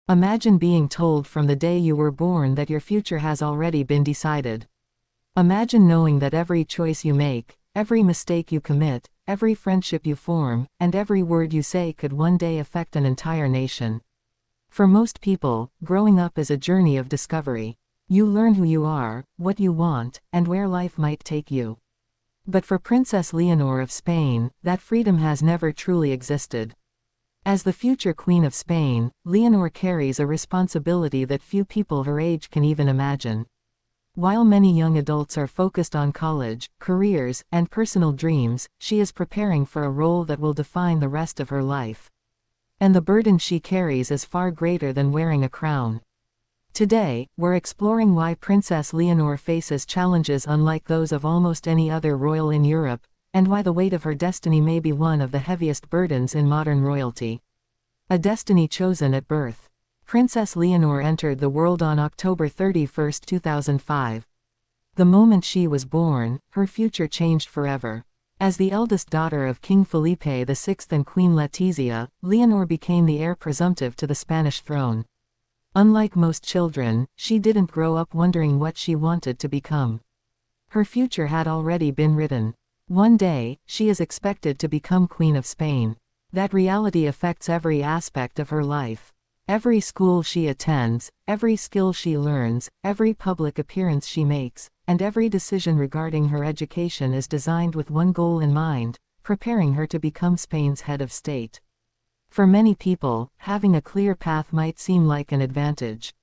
Imagine being told from the day you were born that your future has already been decided. Imagine knowing that every choice you make, every mistake you commit, every friendship you form, and every word you say could one day affect an entire nation. For most people, growing up is a journey of discovery. You learn who you are, what you want, and where life might take you. But for Princess Leonor of Spain, that freedom has never truly existed. As the future Queen of Spain, Leonor carries a responsibility that few people her age can even imagine. While many young adults are focused on college, careers, and personal dreams, she is preparing for a role that will define the rest of her life. And the burden she carries is far greater than wearing a crown. Today, we're exploring why Princess Leonor faces challenges unlike those of almost any other royal in Europe, and why the weight of her destiny may be one of the heaviest burdens in modern royalty. A destiny chosen at birth. Princess Leonor entered the world on October 31, 2005. The moment she was born, her future changed forever. As the eldest daughter of King Felipe VI and Queen Letizia, Leonor became the heir presumptive to the Spanish throne. Unlike most children, she didn't grow up wondering what she wanted to become. Her future had already been written. One day, she is expected to become Queen of Spain. That reality affects every aspect of her life. Every school she attends, every skill she learns, every public appearance she makes, and every decision regarding her education is designed with one goal in mind: preparing her to become Spain's head of state. For many people, having a clear path might seem like an advantage.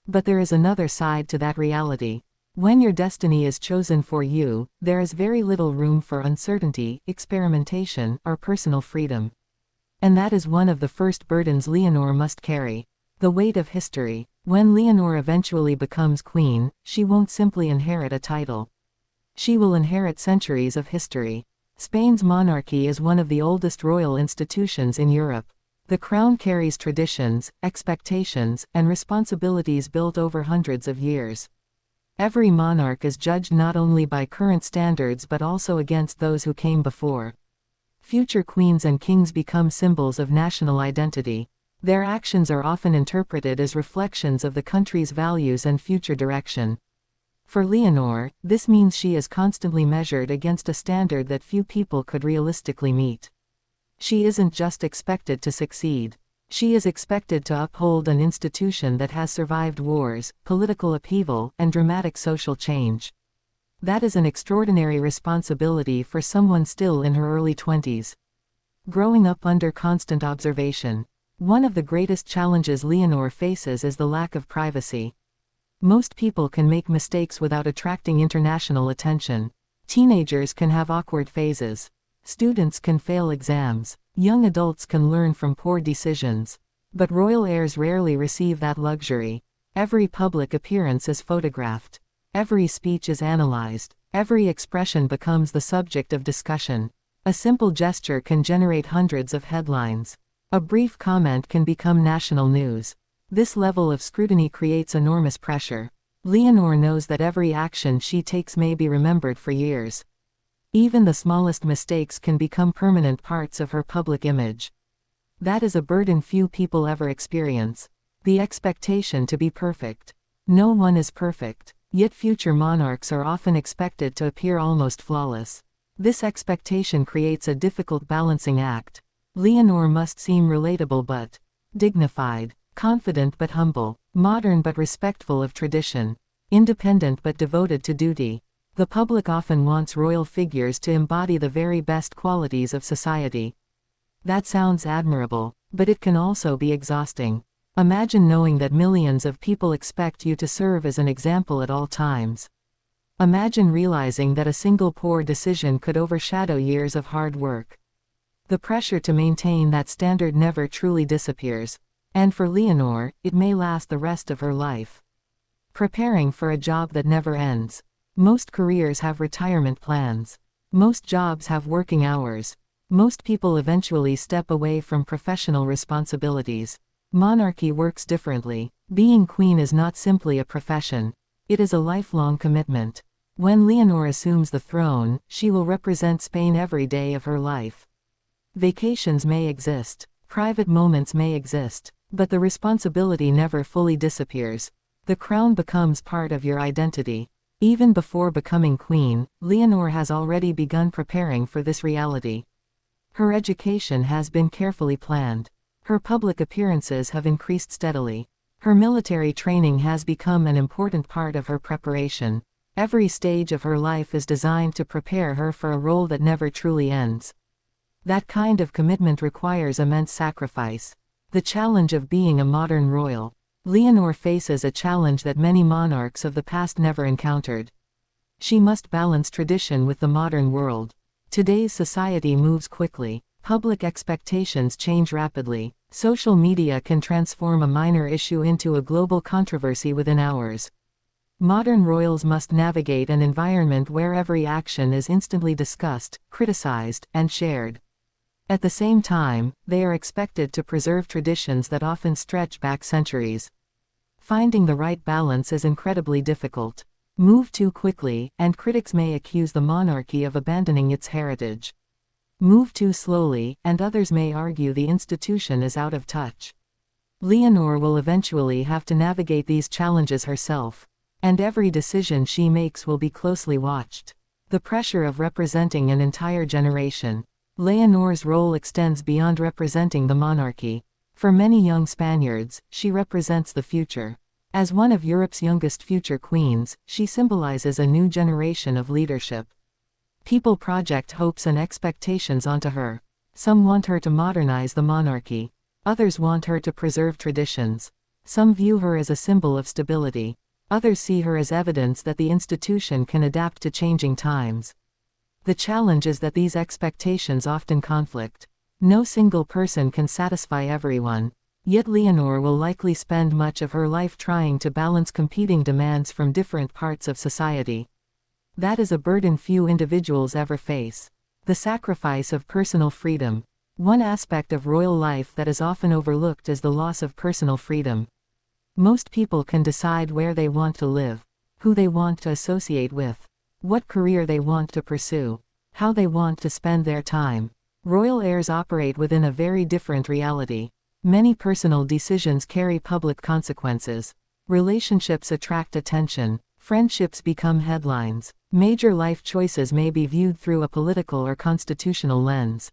But there is another side to that reality. When your destiny is chosen for you, there is very little room for uncertainty, experimentation, or personal freedom. And that is one of the first burdens Leonor must carry. The weight of history. When Leonor eventually becomes queen, she won't simply inherit a title. She will inherit centuries of history. Spain's monarchy is one of the oldest royal institutions in Europe. The crown carries traditions, expectations, and responsibilities built over hundreds of years. Every monarch is judged not only by current standards but also against those who came before. Future queens and kings become symbols of national identity. Their actions are often interpreted as reflections of the country's values and future direction. For Leonor, this means she is constantly measured against a standard that few people could realistically meet. She isn't just expected to succeed. She is expected to uphold an institution that has survived wars, political upheaval, and dramatic social change. That is an extraordinary responsibility for someone still in her early 20s. Growing up under constant observation. One of the greatest challenges Leonor faces is the lack of privacy. Most people can make mistakes without attracting international attention. Teenagers can have awkward phases. Students can fail exams. Young adults can learn from poor decisions. But royal heirs rarely receive that luxury. Every public appearance is photographed. Every speech is analyzed. Every expression becomes the subject of discussion. A simple gesture can generate hundreds of headlines. A brief comment can become national news. This level of scrutiny creates enormous pressure. Leonor knows that every action she takes may be remembered for years. Even the smallest mistakes can become permanent parts of her public image. That is a burden few people ever experience. The expectation to be perfect. No one is perfect, yet future monarchs are often expected to appear almost flawless. This expectation creates a difficult balancing act. Leonor must seem relatable but dignified, confident but humble, modern but respectful of tradition, independent but devoted to duty. The public often wants royal figures to embody the very best qualities of society. That sounds admirable, but it can also be exhausting. Imagine knowing that millions of people expect you to serve as an example at all times. Imagine realizing that a single poor decision could overshadow years of hard work. The pressure to maintain that standard never truly disappears. And for Leonor, it may last the rest of her life. Preparing for a job that never ends. Most careers have retirement plans. Most jobs have working hours. Most people eventually step away from professional responsibilities. Monarchy works differently. Being queen is not simply a profession. It is a lifelong commitment. When Leonor assumes the throne, she will represent Spain every day of her life. Vacations may exist. Private moments may exist. But the responsibility never fully disappears. The crown becomes part of your identity. Even before becoming queen, Leonor has already begun preparing for this reality. Her education has been carefully planned. Her public appearances have increased steadily. Her military training has become an important part of her preparation. Every stage of her life is designed to prepare her for a role that never truly ends. That kind of commitment requires immense sacrifice. The challenge of being a modern royal. Leonor faces a challenge that many monarchs of the past never encountered. She must balance tradition with the modern world. Today's society moves quickly. Public expectations change rapidly. Social media can transform a minor issue into a global controversy within hours. Modern royals must navigate an environment where every action is instantly discussed, criticized, and shared. At the same time, they are expected to preserve traditions that often stretch back centuries. Finding the right balance is incredibly difficult. Move too quickly, and critics may accuse the monarchy of abandoning its heritage. Move too slowly, and others may argue the institution is out of touch. Leonor will eventually have to navigate these challenges herself. And every decision she makes will be closely watched. The pressure of representing an entire generation. Leonor's role extends beyond representing the monarchy. For many young Spaniards, she represents the future. As one of Europe's youngest future queens, she symbolizes a new generation of leadership. People project hopes and expectations onto her. Some want her to modernize the monarchy. Others want her to preserve traditions. Some view her as a symbol of stability. Others see her as evidence that the institution can adapt to changing times. The challenge is that these expectations often conflict. No single person can satisfy everyone. Yet Leonor will likely spend much of her life trying to balance competing demands from different parts of society. That is a burden few individuals ever face. The sacrifice of personal freedom. One aspect of royal life that is often overlooked is the loss of personal freedom. Most people can decide where they want to live, who they want to associate with, what career they want to pursue, how they want to spend their time. Royal heirs operate within a very different reality. Many personal decisions carry public consequences. Relationships attract attention. Friendships become headlines. Major life choices may be viewed through a political or constitutional lens.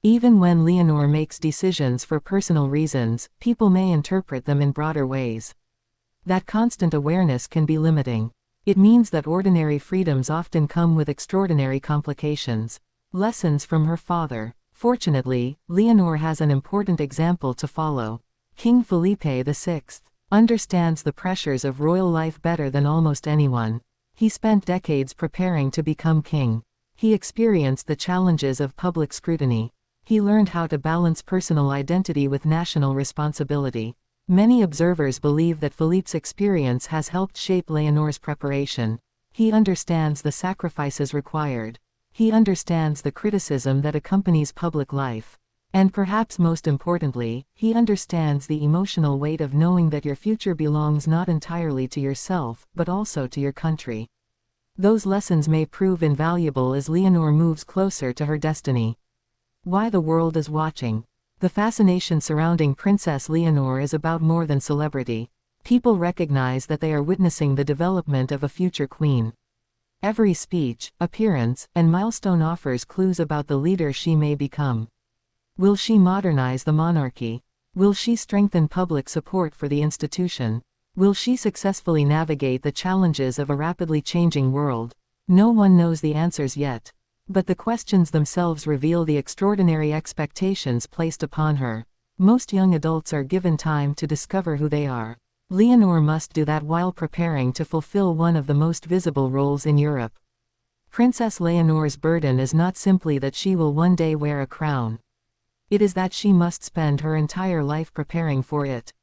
Even when Leonor makes decisions for personal reasons, people may interpret them in broader ways. That constant awareness can be limiting. It means that ordinary freedoms often come with extraordinary complications. Lessons from her father. Fortunately, Leonor has an important example to follow. King Felipe VI understands the pressures of royal life better than almost anyone. He spent decades preparing to become king. He experienced the challenges of public scrutiny. He learned how to balance personal identity with national responsibility. Many observers believe that Philippe's experience has helped shape Leonor's preparation. He understands the sacrifices required. He understands the criticism that accompanies public life. And perhaps most importantly, he understands the emotional weight of knowing that your future belongs not entirely to yourself, but also to your country. Those lessons may prove invaluable as Leonor moves closer to her destiny. Why the world is watching. The fascination surrounding Princess Leonor is about more than celebrity. People recognize that they are witnessing the development of a future queen. Every speech, appearance, and milestone offers clues about the leader she may become. Will she modernize the monarchy? Will she strengthen public support for the institution? Will she successfully navigate the challenges of a rapidly changing world? No one knows the answers yet. But the questions themselves reveal the extraordinary expectations placed upon her. Most young adults are given time to discover who they are. Leonor must do that while preparing to fulfill one of the most visible roles in Europe. Princess Leonor's burden is not simply that she will one day wear a crown. It is that she must spend her entire life preparing for it.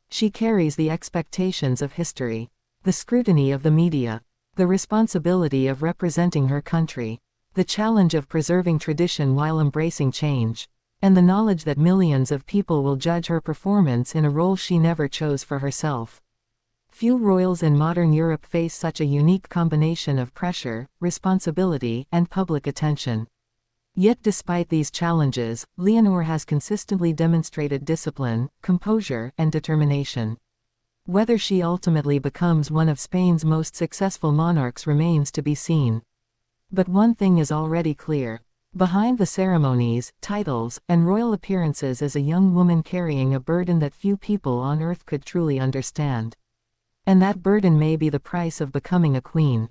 She carries the expectations of history, the scrutiny of the media, the responsibility of representing her country, the challenge of preserving tradition while embracing change, and the knowledge that millions of people will judge her performance in a role she never chose for herself. Few royals in modern Europe face such a unique combination of pressure, responsibility, and public attention. Yet despite these challenges, Leonor has consistently demonstrated discipline, composure, and determination. Whether she ultimately becomes one of Spain's most successful monarchs remains to be seen. But one thing is already clear. Behind the ceremonies, titles, and royal appearances is a young woman carrying a burden that few people on earth could truly understand. And that burden may be the price of becoming a queen.